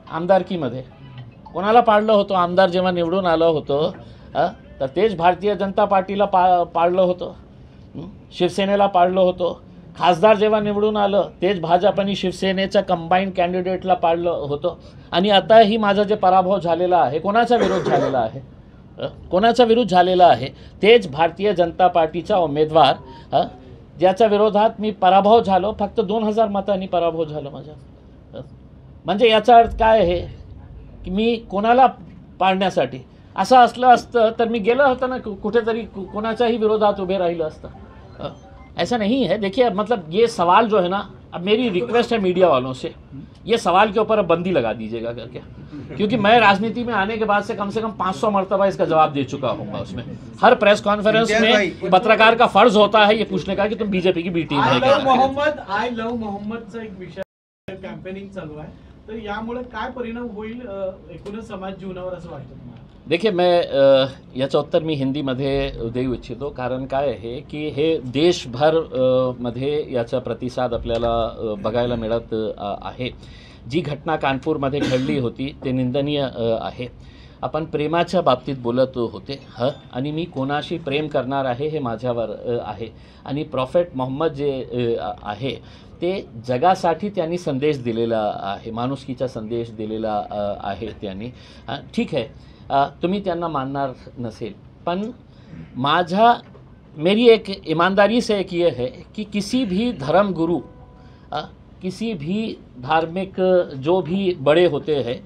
आमदारकीमध्ये, कोणाला पाडलं होतं आमदार जेव्हा निवडून आलं होतं तर तेच भारतीय जनता पार्टीला पाडलं होतं, शिवसेनेला पाडलं होतं. खासदार जेव्हा निवडून आलं तेच भाजप आणि शिवसेनेच्या कंबाईंड कॅन्डिडेटला पाडलं होतं. आणि आताही माझा जे पराभव झालेला आहे, कोणाचा विरोध झालेला आहे, कोणाचा विरोध झालेला आहे, तेच भारतीय जनता पार्टीचा उमेदवार ज्याच्या विरोधात मी पराभव झालो, फक्त 2000 मतांनी पराभव झाला माझा. म्हणजे याचा अर्थ काय आहे की मी कोणाला पाडण्यासाठी, असं असलं असतं तर मी गेलं होतं ना कुठेतरी कोणाच्याही विरोधात उभे राहिलं असतं. ऐसा नहीं है. देखिए मतलब ये सवाल जो है ना, अब मेरी रिक्वेस्ट है मीडिया वालों से, ये सवाल के ऊपर अब बंदी लगा दीजिएगा करके, क्योंकि मैं राजनीति में आने के बाद से कम 500 मरतबा इसका जवाब दे चुका हूँ. उसमें हर प्रेस कॉन्फ्रेंस में पत्रकार का फर्ज होता है ये पूछने का कि तुम बीजेपी की बी टीम है क्या. आय लव्ह मोहम्मदचा एक विषय कॅम्पेनिंग चालू आहे, तर यामुळे काय परिणाम होईल एकूणच समाज जीवनावर असं वाटतं तुम्हाला? देखिए मैं याचं उत्तर मी हिंदीमध्ये देऊ इच्छितो, कारण काय आहे की हे देशभर मध्ये याचा प्रतिसाद आपल्याला बघायला मिळत आहे. जी घटना कानपूरमध्ये घडली होती ते निंदनीय आहे. आपण प्रेमाच्या बाबतीत बोलत होते आणि मी कोणाशी प्रेम करणार आहे हे माझ्यावर आहे. आणि प्रॉफेट मोहम्मद जे आहे ते जगासाठी त्यांनी संदेश दिलेला आहे, माणुसकीचा संदेश दिलेला आहे त्यांनी. ठीक आहे, तुम्ही त्यांना मानणार नसेल, पण मेरी एक ईमानदारी से एक ये है कि किसी भी धर्म गुरु, किसी भी धार्मिक जो भी बड़े होते हैं,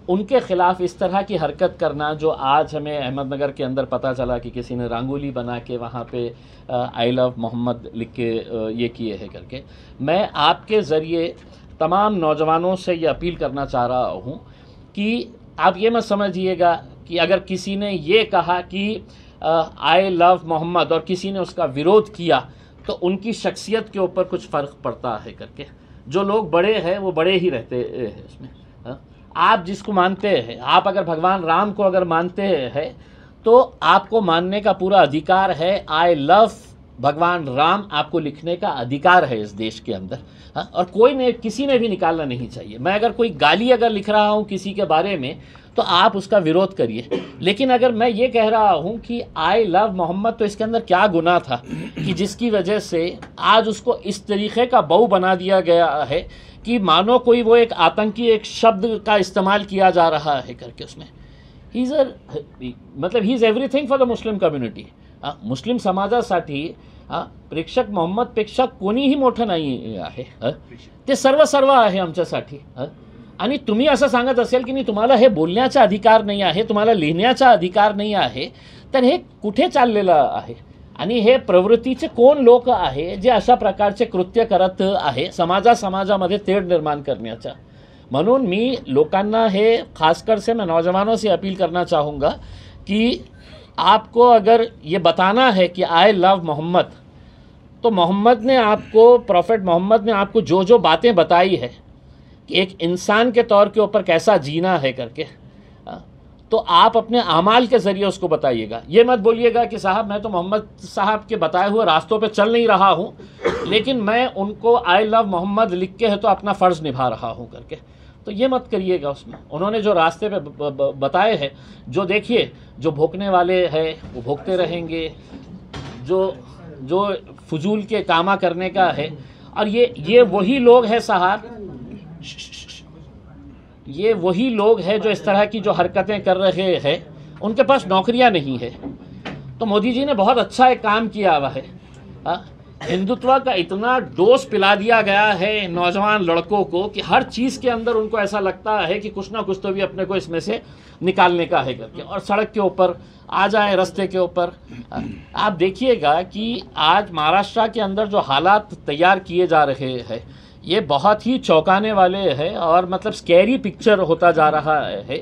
उनके ख़िलाफ़ इस तरह की हरकत करना, जो आज हमें अहमदनगर के अंदर पता चला कि किसी ने रंगोली बना के वहाँ पे आई लव मोहम्मद लिख के ये किए हैं करके, मैं आपके ज़रिए तमाम नौजवानों से ये अपील करना चाह रहा हूँ कि आप ये मत समझिएगा कि अगर किसी ने ये कहा कि आई लव मोहम्मद और किसी ने उसका विरोध किया तो उनकी शख्सियत के ऊपर कुछ फ़र्क पड़ता है करके। जो लोग बड़े हैं वो बड़े ही रहते हैं उसमें। हाँ? आप जिसको मानते हैं, आप अगर भगवान राम को अगर मानते हैं तो आपको मानने का पूरा अधिकार है। आई लव भगवान राम आपको लिखने का अधिकार है इस देश के अंदर। हाँ? और किसी ने भी निकालना नहीं चाहिए। मैं अगर कोई गाली अगर लिख रहा हूँ किसी के बारे में तो आप उसका विरोध करिए, लेकिन अगर मैं ये कह रहा हूँ कि आई लव मोहम्मद, तो इसके अंदर क्या गुनाह था कि जिसकी वजह से आज उसको इस तरीक़े का बहू बना दिया गया है कि मानो कोई वो एक आतंकी एक शब्द का इस्तेमाल किया जा रहा है करके उसमें। He is everything for the Muslim community. मुस्लिम समाजासाठी प्रेक्षक मोहम्मदपेक्षा कोणीही मोठं नाही आहे। ते सर्व आहे आमच्यासाठी। आणि तुम्ही असं सांगत असेल की नाही तुम्हाला हे बोलण्याचा अधिकार नाही आहे, तुम्हाला लिहिण्याचा अधिकार नाही आहे, तर हे कुठे चाललेलं आहे? आणि हे प्रवृत्तीचे कोण लोक आहे जे अशा प्रकारचे कृत्य करत आहे समाजामध्ये तेढ निर्माण करण्याचा? म्हणून मी लोकांना हे खासकर से मैं नौजवानों से अपील करना चाहूँगा कि आपको अगर ये बताना है कि आई लव मोहम्मद, तो मोहम्मद ने आपको, प्रॉफेट मोहम्मद ने आपको जो जो बातें बताई है कि एक इंसान के तौर के ऊपर कैसा जीना है करके, तो आप अपने अमाल के ज़रिए उसको बताइएगा। ये मत बोलिएगा कि साहब मैं तो मोहम्मद साहब के बताए हुए रास्तों पे चल नहीं रहा हूँ, लेकिन मैं उनको आई लव मोहम्मद लिख के है तो अपना फ़र्ज़ निभा रहा हूँ करके। तो ये मत करिएगा उसमें। उन्होंने जो रास्ते पे बताए हैं, जो देखिए जो भोंकने वाले हैं वो भोंकते रहेंगे, जो फजूल के कामा करने का है। और ये वही लोग हैं साहब, ये वही लोग हैं जो इस तरह की जो हरकतें कर रहे हैं, उनके पास नौकरियां नहीं है। तो मोदी जी ने बहुत अच्छा एक काम किया हुआ है। हिंदुत्व का इतना डोज पिला दिया गया है नौजवान लड़कों को कि हर चीज़ के अंदर उनको ऐसा लगता है कि कुछ ना कुछ तो भी अपने को इसमें से निकालने का है करके, और सड़क के ऊपर आ जाए, रास्ते के ऊपर। आप देखिएगा कि आज महाराष्ट्र के अंदर जो हालात तैयार किए जा रहे हैं ये बहुत ही चौंकाने वाले हैं, और मतलब स्कैरी पिक्चर होता जा रहा है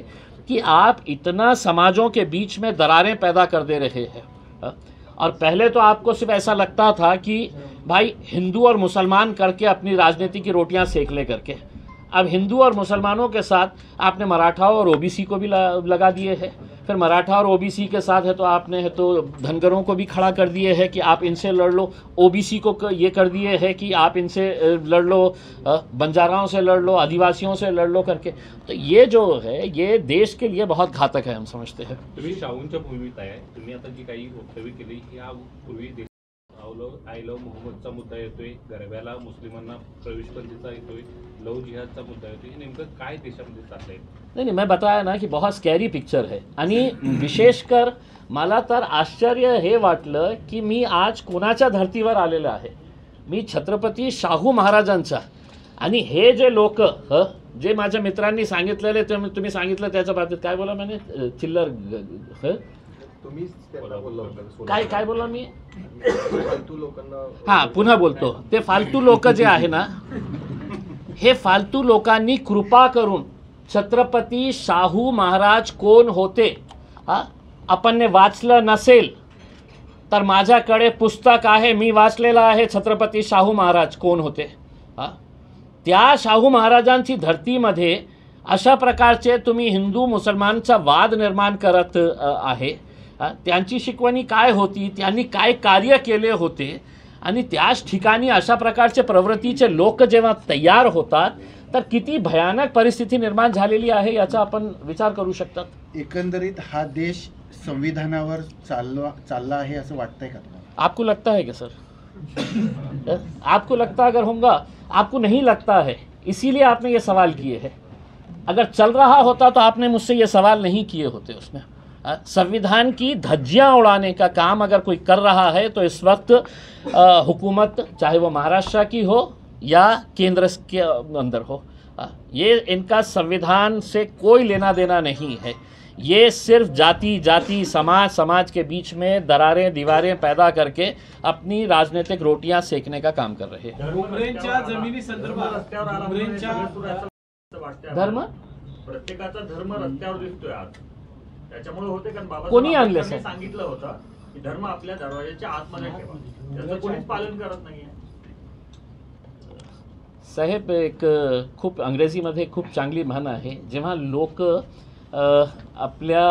कि आप इतना समाजों के बीच में दरारें पैदा कर दे रहे हैं। और पहले तो आपको सिर्फ ऐसा लगता था कि भाई हिंदू और मुसलमान करके अपनी राजनीति की रोटियां सेक ले करके, अब हिंदू और मुसलमानों के साथ आपने मराठाओं और ओबीसी को भी लगा दिए हैं। फिर मराठा और ओबीसी के साथ है तो आपने है तो धनगरों को भी खड़ा कर दिए है कि आप इनसे लड़ लो, ओबीसी को ये कर दिए है कि आप इनसे लड़ लो, बंजाराओं से लड़ लो, आदिवासियों से लड़ लो करके। तो ये जो है ये देश के लिए बहुत घातक है, हम समझते हैं। तुम्ही शाहूंच्या भूमिकेत आहे, तुम्ही आता जी काही वक्तव्य केली की यापूर्वी आई लव मोहम्मदचा मुद्दा येतोय, गरब्याला मुस्लिमांना प्रवेशबंदीचा येतोय, लव जिहादचा मुद्दा येतोय, हे नेमकं काय देशामध्ये चाललंय? नहीं, मैं बताया ना की बहुत स्कॅरी पिक्चर आहे। आणि विशेषकर मला तर आश्चर्य हे वाटलं की मी आज कोणाच्या धर्तीवर आलेलं आहे। मी छत्रपती शाहू महाराजांचा, आणि हे जे लोक जे माझ्या मित्रांनी सांगितलेले तुम्ही सांगितलं त्याच्या बाबतीत काय बोला मैंने चिल्लर तुम्ही त्यांना बोलला होता काय बोला मी फालतू लोकांना। हां, पुन्हा बोलतो, ते फालतू लोक जे आहे ना, हे फालतू लोकांनी कृपा करून छत्रपती शाहू महाराज कोण होते आपण ने वाचलं नसेल तर माझ्याकडे पुस्तक आहे, मी वाचलेलं आहे छत्रपती शाहू महाराज कोण होते। त्या शाहू महाराजांची धर्तीमध्ये अशा प्रकारचे तुम्ही हिंदू मुसलमानचा वाद निर्माण करत आहे। त्यांची शिकवणी काय होती, त्यांनी काय कार्य केले होते, आणि त्याच ठिकाणी अशा प्रकारचे प्रवृत्तीचे लोक जेव्हा तयार होतात तर किती भयानक परिस्थिती निर्माण झालेली आहे याचा आपण विचार करू शकतात। एकंदरीत हा देश संविधानावर चालला आहे असं वाटतंय का तुम्हाला? आपको लगता है क्या सर? आपको लगता अगर होगा, आपको नहीं लगता है इसीलिए आपने ये सवाल किए हैं। अगर चल रहा होता तो आपने मुझसे ये सवाल नहीं किए होते। उसमें संविधान की धज्जियां उड़ाने का काम अगर कोई कर रहा है तो इस वक्त हुकूमत चाहे वो महाराष्ट्र की हो या केंद्र के अंदर हो, ये इनका संविधान से कोई लेना देना नहीं है। ये सिर्फ जाति समाज के बीच में दरारें दीवारें पैदा करके अपनी राजनीतिक रोटियां सेकने का काम कर रहे हैं। उमरेंच्या जमिनी संदर्भात धर्म प्रत्येकाचा धर्म रस्त्यावर दिसतोय आज, त्याच्यामुळे होते कारण बाबा कोणी आणले सर? सांगितलं होतं की धर्म आपल्या दरवाजाच्या आतमध्ये ठेवा, त्याचं कोणीच पालन करत नाहीये. साहेब, एक खूप अंग्रेजीमध्ये खूप चांगली म्हण आहे, जेव्हा लोक आपल्या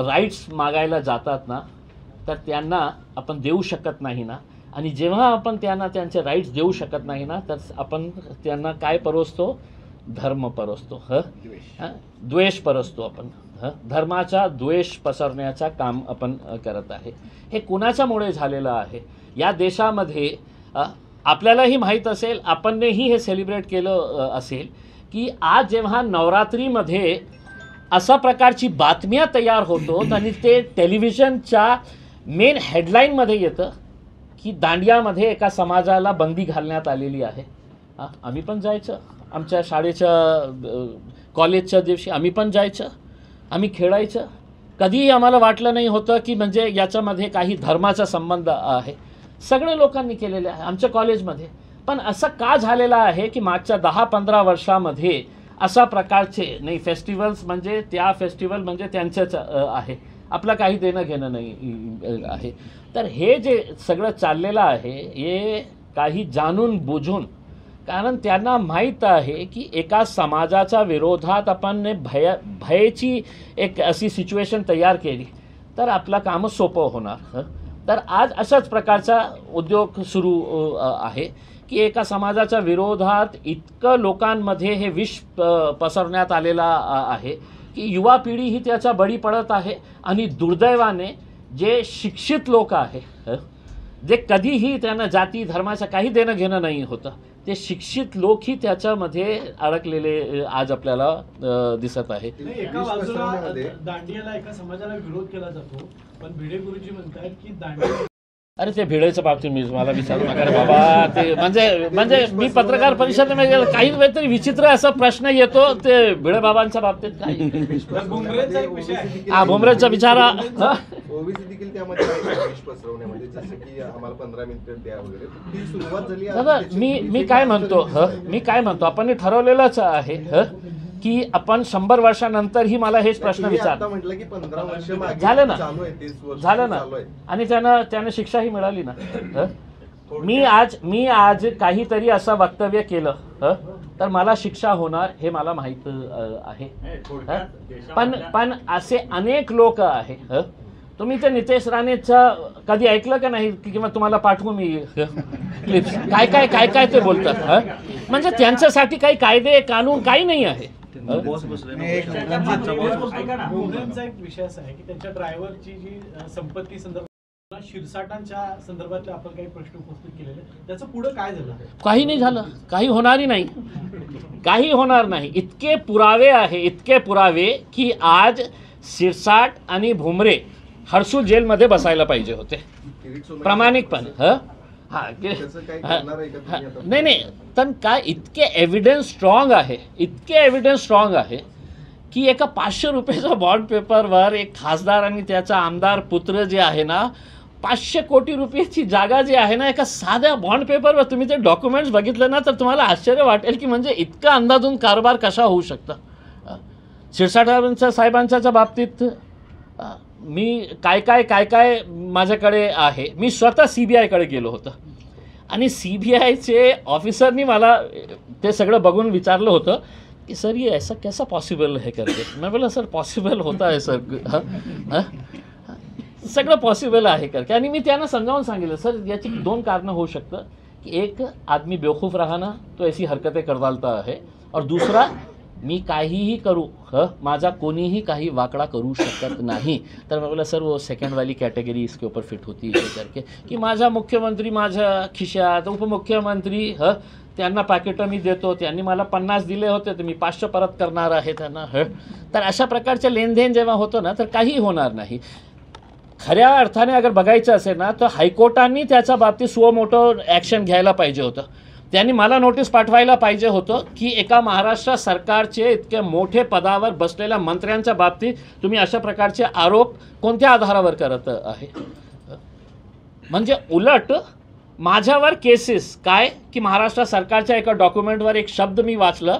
राईट्स मागायला जातात ना, तर त्यांना आपण देऊ शकत नाही ना, आणि जेव्हा आपण त्यांना त्यांचे राईट्स देऊ शकत नाही ना, तर आपण त्यांना काय परोसतो? धर्म परोसतो, द्वेष परोसतो आपण. धर्माचा द्वेष पसरण्याचा काम आपण करत आहे. हे कुणाच्यामुळे झालेलं आहे? या देशामध्ये आपल्यालाही माहीत असेल, आपणही हे सेलिब्रेट केलं असेल, की आज जेव्हा नवरात्रीमध्ये अशा प्रकारची बातम्या तयार होतो आणि ते टेलिव्हिजनच्या मेन हेडलाईनमध्ये येतं की दांडियामध्ये एका समाजाला बंदी घालण्यात आलेली आहे. आम्ही पण जायचं, आमच्या शाळेच्या कॉलेजच्या दिवशी आम्ही पण जायचं, आम्ही खेळायचं. कधीही आम्हाला वाटलं नाही होतं की म्हणजे याच्यामध्ये काही धर्माचा संबंध आहे. सगळे लोकांनी केलेले आहे आमच्या कॉलेजमध्ये. पण असं का झालेलं आहे की मागच्या 10-15 वर्षामध्ये अशा प्रकारचे नाही फेस्टिवल्स म्हणजे त्या फेस्टिवल म्हणजे त्यांचंच आहे, आपलं काही देणं घेणं नाही आहे. तर हे जे सगळं चाललेलं आहे हे काही जाणून बुजून, कारण त्यांना माहीत आहे की एका समाजाच्या विरोधात आपण भयाची एक अशी सिच्युएशन तयार केली तर आपलं कामं सोपं होणार. तर आज अशाच प्रकारचा उद्योग सुरू आहे की एका समाजाच्या विरोधात इतकं लोकांमध्ये हे विष पसरण्यात आलेला आहे की युवा पिढी ही त्याचा बळी पडत आहे. आणि दुर्दैवाने जे शिक्षित लोक आहे, जे कधीही त्यांना जाती धर्माचं काही देणं घेणं नाही होतं, ते शिक्षित लोकही त्याच्यामध्ये अडकलेले आज आपल्याला दिसत आहे. एका बाजूला दांडियाला एका समाजाला विरोध केला जातो, पण भिडे गुरुजी म्हणतात की दांडिया, अरे ते भिडेच्या बाबतीत मी मला विचारू नका रे बाबा. ते म्हणजे मी पत्रकार परिषदेमध्ये गेलो, काही वेळ तरी विचित्र असा प्रश्न येतो ते भिडे बाबांच्या बाबतीत. काही भुमरेचा एक विषय आहे. भुमरेचा विचारा. ओबीसी देखील त्यामध्ये विष पसरवण्यामध्ये, जसं की आम्हाला 15 मिनिटं द्या वगैरे, ती सुरुवात झाली. दादा मी काय म्हणतो आपण ठरवलेलंच आहे की आपण 100 वर्षानंतरही मला हेच प्रश्न विचार. म्हटलं की 15 वर्ष झालं ना, चालू आहे, 30 वर्ष झालं ना, चालू आहे. आणि त्यांना शिक्षाही मिळाली ना. मी आज काहीतरी असं वक्तव्य केलं तर मला शिक्षा होणार हे मला माहीत आहे. पण असे अनेक लोक आहे. तुम्ही ते नितेश राणेचं कधी ऐकलं का नाही? किंवा तुम्हाला पाठवू मी क्लिप्स, काय ते बोलतात. म्हणजे त्यांच्यासाठी काही कायदे कानून काही नाही आहे. भुमरेंचा एक विषय असा आहे की त्यांच्या ड्रायव्हरची जी संपत्ती संदर्भात शिरसाटांच्या संदर्भातले आपण काही प्रश्न उपस्थित केलेले, त्याचं पुढं काय झालं? काही नाही झालं, काही होणारही नाही, काही होणार नाही. इतके पुरावे की आज शिरसाट आणि भुमरे हर्सू जेलमध्ये बसायला पाहिजे होते प्रामाणिकपणे. नाही, पण काय इतके एव्हिडन्स स्ट्रॉंग आहे की एका 500 रुपयाच्या बॉन्ड पेपरवर एक खासदार आणि त्याचा आमदार पुत्र जे आहे ना, 500 कोटी रुपयाची जागा जी आहे ना, एका साध्या बॉन्ड पेपरवर तुम्ही ते डॉक्युमेंट्स बघितलं ना तर तुम्हाला आश्चर्य वाटेल की म्हणजे इतका अंदाजून कारभार कसा होऊ शकता. शिरसाटांच्या साहेबांच्या बाबतीत मी काय माझ्याकडे आहे. मी स्वतः CBIकडे गेलो होतो आणि CBIचे ऑफिसरनी मला ते सगळं बघून विचारलं होतं कि सर ये ऐसा कैसा पॉसिबल है करके. मैं बोला सर पॉसिबल होता है सर, सगळं पॉसिबल आहे करके. आणि मी त्यांना समजावून सांगितलं सर याची 2 कारणं होऊ शकतं की एक आदमी बेवकूफ राहणं, तो ऐसी हरकतें कर डालता है, और दूसरा मी काहीही करू माझा कोणीही काही वाकडा करू शकत नाही. तर मैं बोला सर वो सेकंड वाली कैटेगरी इसके ऊपर फिट होती है करके की माझा मुख्यमंत्री माझ्या खिशात, उपमुख्यमंत्री त्यांना पॅकेटं मी देतो, त्यांनी मला 50 दिले होते तर मी 500 परत करणार आहे त्यांना. तर अशा प्रकारचे लेनदेन जेव्हा होतं ना तर काही होणार नाही. खऱ्या अर्थाने अगर बघायचं असेल ना तर हायकोर्टाने त्याच्या बाबतीत सुमोटो ॲक्शन घ्यायला पाहिजे होतं. त्यांनी मला नोटीस पाठवायला पाहिजे होतं की एका महाराष्ट्र सरकारचे इतके मोठे पदावर बसलेल्या मंत्र्यांच्या बाबतीत तुम्ही अशा प्रकारचे आरोप कोणत्या आधारावर करत आहे. म्हणजे उलट माझ्यावर केसेस काय की महाराष्ट्र सरकारच्या एका डॉक्युमेंटवर एक शब्द मी वाचलं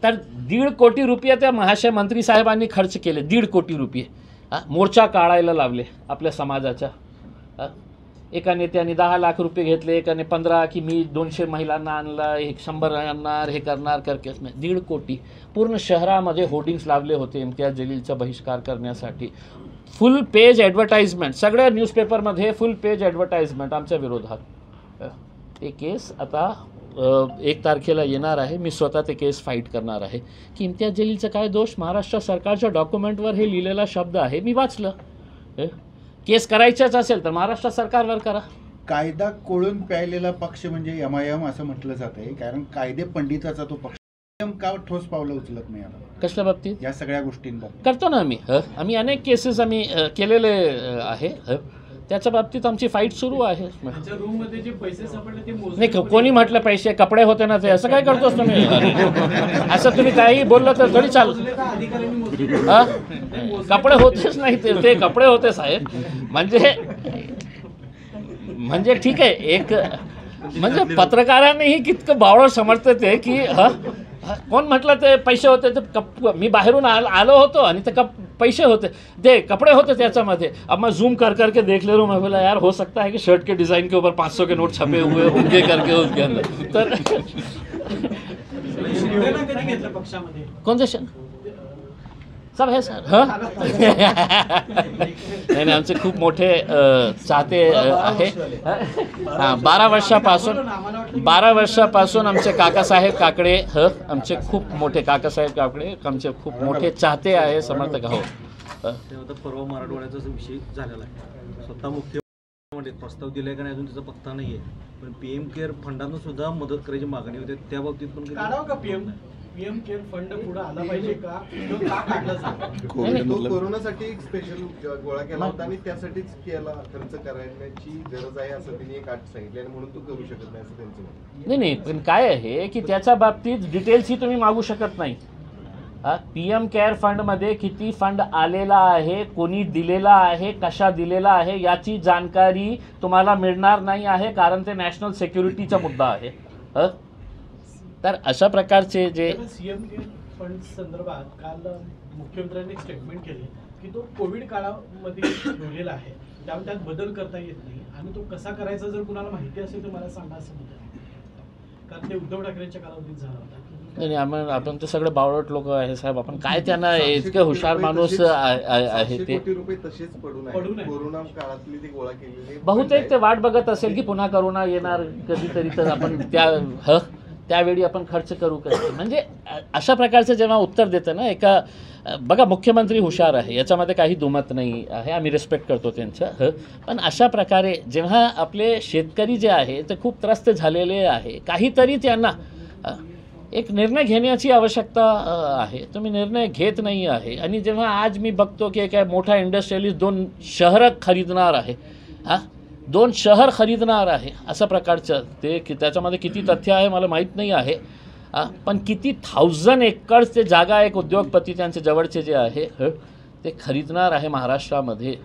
तर 1.5 कोटी रुपये त्या महाशय मंत्री साहेबांनी खर्च केले. 1.5 कोटी रुपये. मोर्चा काढायला लावले आपल्या समाजाच्या. एका नेत्याने 10 लाख रुपये घेतले, एकाने 15, की मी 200 महिलांना आणला, 100 आणणार, हे करणार करके 1.5 कोटी. पूर्ण शहरामध्ये होर्डिंग्स लावले होते इम्तियाज जलीलचा बहिष्कार करण्यासाठी. फुल पेज ॲडव्हर्टाइजमेंट, सगळ्या न्यूजपेपरमध्ये फुल पेज ॲडव्हर्टाइजमेंट आमच्या विरोधात. ते केस आता 1 तारखेला येणार आहे. मी स्वतः ते केस फाईट करणार आहे की इम्तियाज जलीलचा काय दोष. महाराष्ट्र सरकारच्या डॉक्युमेंटवर हे लिहिलेला शब्द आहे, मी वाचलं. केस करायच्याच असेल तर महाराष्ट्र सरकारवर करा. कायदा कोळून प्यायलेला पक्ष म्हणजे MIM असं म्हटलं जात आहे, कारण कायदे पंडिताचा तो पक्ष. का ठोस पावलं उचलत नाही आता कसल्या बाबतीत? या सगळ्या गोष्टींबाबत करतो ना आम्ही अनेक केसेस आम्ही केलेले आहे. त्याच्या बाबतीत आमची फाईट सुरू आहे. रूममध्ये जे पैसे सापडले ते नाही, कोणी म्हटलं पैसे कपडे होते ना, ते असं काय करतोस तुम्ही? असं तुम्ही काही बोललं तर थोडी चाल. कपडे होतेच नाही, ते कपडे होते साहेब. म्हणजे ठीक आहे, एक म्हणजे पत्रकारांनीही कितकं बावळं समजतं ते की कोण म्हटलं ते पैसे होते, ते मी बाहेरून आलो होतो आणि ते पैसे होते, ते कपडे होते त्याच्यामध्ये. अब मैं जूम कर करके देख ले रहा हूँ, मैं बोला यार हो सकता है कि शर्ट के डिज़ाइन के ऊपर 500 के नोट छपे हुए होंगे करके उसके अंदर. तर पक्षामध्ये कौन से सब है सर. नाही, आमचे खूप मोठे चाहते आहे. 12 वर्षापासून आमचे काकासाहेब काकडे आमचे खूप मोठे काकासाहेब काकडे आमचे खूप मोठे चाहते आहे, समर्थक आहोत. परवा मराठवाड्याचा विषय झालेला आहे. स्वतः मुख्यमंत्री प्रस्ताव दिलाय का नाही अजून त्याचा पत्ता नाही आहे, पण PM केअर फंडानं सुद्धा मदत करायची मागणी होते. त्या बाबतीत पण काढावं का PM केअर फंड पुढे आला पाहिजे का? तो का काढला जातो? कोरोनासाठी एक स्पेशल गोळा केला होता आणि त्यासाठीच केला, खर्च करण्याची गरज आहे असं त्यांनी एक अट सांगितली आणि म्हणून तो करू शकत नाही असं त्यांचं म्हणणं. नाही, पण काय आहे की त्याच्या बाबतीत डिटेल्सही तुम्ही मागू शकत नाही. PM केअर फंडमध्ये किती फंड आलेला आहे, कोणी दिलेला आहे, कशा दिलेला आहे, याची जानकारी तुम्हाला मिळणार नाही आहे, कारण ते नॅशनल सिक्युरिटीचा मुद्दा आहे. तर अशा प्रकारचे जे CM केअर फंड संदर्भात काल मुख्यमंत्र्यांनी एक स्टेटमेंट केले की तो कोविड काळामध्ये ठेवलेला आहे, त्यामुळे त्यात बदल करता येत नाही आणि तो कसा करायचा जर कुणाला माहिती असेल तर मला सांगा असं म्हणतात. कारण ते उद्धव ठाकरेंच्या कालावधीत झाला होता. नाही, आपण ते सगळे बावळट लोक आहे साहेब. आपण काय त्यांना इतके हुशार माणूस आहे ते. कोटी रुपये तसेच पडून आहे. कोरोना काळातली ती गोळा केलेली बहुतेक ते वाट बघत असेल की पुन्हा कोरोना येणार कधीतरी, तर आपण त्यावेळी आपण खर्च करू कसं. म्हणजे अशा प्रकारचं जेव्हा उत्तर देतं ना एका, बघा मुख्यमंत्री हुशार आहे, याच्यामध्ये काही दुमत नाही आहे, आम्ही रिस्पेक्ट करतो त्यांचं. पण अशा प्रकारे जेव्हा आपले शेतकरी जे आहे ते खूप त्रस्त झालेले आहे, काहीतरी त्यांना एक निर्णय घेण्याची आवश्यकता आहे. तुम्ही निर्णय घेत नाही आहे. आणि जेव्हा आज मी बघतो की काय मोठा इंडस्ट्रियलिस्ट 2 शहरं खरीदणार आहे, 2 शहर खरीदणार आहे, अशा प्रकारचं ते की त्याच्यामध्ये किती तथ्य आहे मला माहीत नाही आहे. पण किती 1000 एकर्स ते जागा एक उद्योगपती त्यांचे जवळचे जे आहे ते खरीदणार आहे महाराष्ट्रामध्ये.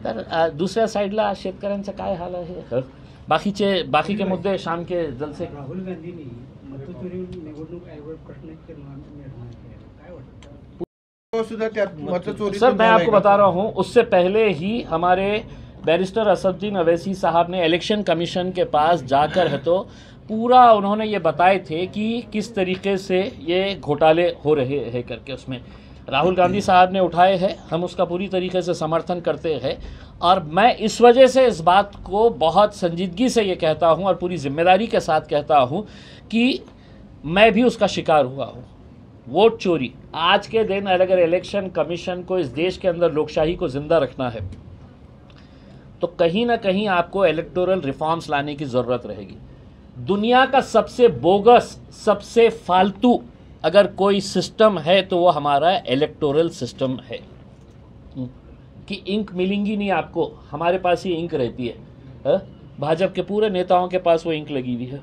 तर दुसऱ्या साईडला शेतकऱ्यांचं काय हाल आहे. बाकीचे मुद्दे शाम के जलसे. राहुल गांधींनी मतचोरीवर निवडणूक आयोगावर प्रश्न निर्माण केला, काय वाटतं? सुद्धा त्यात मतचोरी. सर मैं आपको बता रहा हूँ, उससे पहले ही हमारे बैरिस्टर असदुद्दीन अवैसी साहब ने इलेक्शन कमीशन के पास जाकर है तो पूरा उन्होंने ये बताए थे कि किस तरीके से ये घोटाले हो रहे हैं करके. उसमें राहुल गांधी साहब ने उठाए हैं, हम उसका पूरी तरीके से समर्थन करते हैं. और मैं इस वजह से इस बात को बहुत संजीदगी से ये कहता हूँ और पूरी जिम्मेदारी के साथ कहता हूँ कि मैं भी उसका शिकार हुआ हूँ. वोट चोरी आज के दिन अगर इलेक्शन कमीशन को इस देश के अंदर लोकशाही को ज़िंदा रखना है तो कहीं ना कहीं आपको इलेक्टोरल रिफॉर्म्स लाने की ज़रूरत रहेगी. दुनिया का सबसे बोगस, सबसे फालतू अगर कोई सिस्टम है तो वो हमारा इलेक्टोरल सिस्टम है. कि इंक मिलेंगी नहीं आपको, हमारे पास ही इंक रहती है. भाजपा के पूरे नेताओं के पास वो इंक लगी हुई है.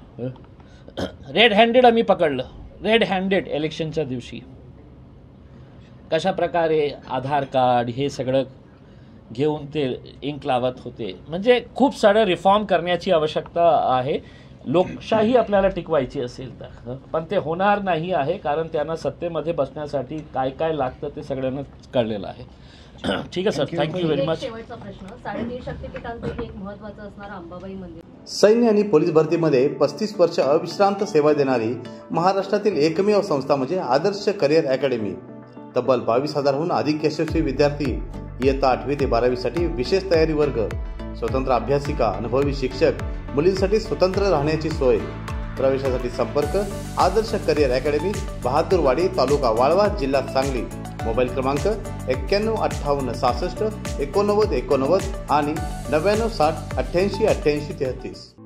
रेड हँडेड आम्ही पकडलं, रेड हँडेड इलेक्शनच्या दिवशी कशा प्रकारे आधार कार्ड हे सगळं घेऊन ते इंक लावत होते. म्हणजे खूप सारं रिफॉर्म करण्याची आवश्यकता आहे लोकशाही आपल्याला टिकवायची असेल तर. पण ते होणार नाही आहे, कारण त्यांना सत्तेमध्ये बसण्यासाठी काय काय लागतं ते सगळ्यांना कळलेलं आहे. ठीक आहे सर, थँक्यू व्हेरी मच. शेवटचा प्रश्न, 3.5 शक्तिपीठांपैकी एक महत्त्वाचं असणारं अंबाबाई मंदिर. सैन्य आणि पोलीस भरतीमध्ये 35 वर्ष अविश्रांत सेवा देणारी महाराष्ट्रातील एकमेव संस्था म्हणजे आदर्श करिअर अकॅडमी. तब्बल 22,000हून अधिक यशस्वी विद्यार्थी, इयत्ता 8वी ते 12वीसाठी विशेष तयारी वर्ग, स्वतंत्र अभ्यासिका, अनुभवी शिक्षक, मुलींसाठी स्वतंत्र राहण्याची सोय. प्रवेशासाठी संपर्क आदर्श करिअर अकॅडमी, बहादूरवाडी, तालुका वाळवा, जिल्हा सांगली. मोबाईल क्रमांक 915866 8989 आणि 9960 888833.